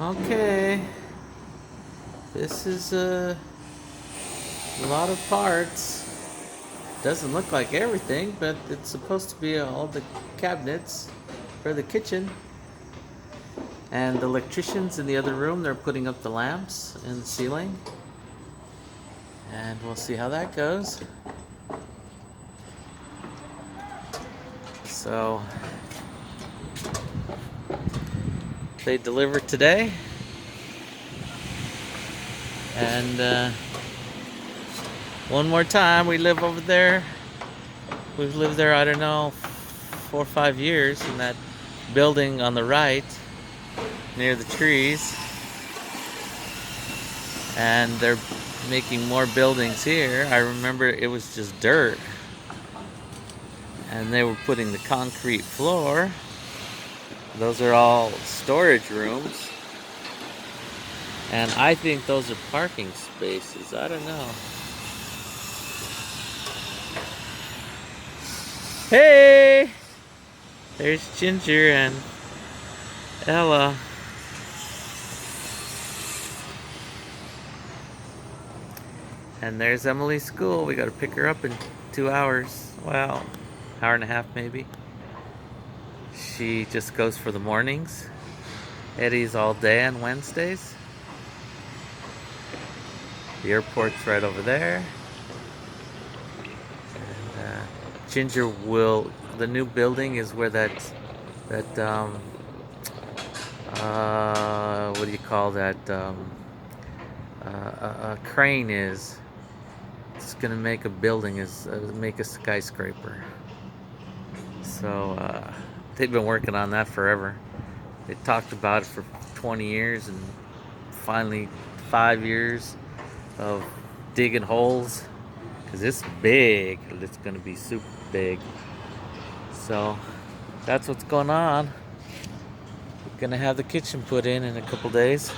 Okay, this is a lot of parts. Doesn't look like everything, but it's supposed to be all the cabinets for the kitchen. And the electricians in the other room, they're putting up the lamps in the ceiling. And we'll see how that goes. So, they delivered today. And one more time, we live over there. We've lived there, I don't know, 4 or 5 years in that building on the right near the trees. And they're making more buildings here. I remember it was just dirt. And they were putting the concrete floor. Those are all storage rooms. And I think those are parking spaces. I don't know. Hey! There's Ginger and Ella. And there's Emily's school. We gotta pick her up in 2 hours. Well, hour and a half maybe. She just goes for the mornings. Eddie's all day on Wednesdays. The airport's right over there. And Ginger will. The new building is where that what do you call that crane is. It's gonna make a building, is make a skyscraper. So they've been working on that forever. They talked about it for 20 years, and finally 5 years of digging holes, because it's big. It's gonna be super big. So that's what's going on. We're gonna have the kitchen put in a couple days.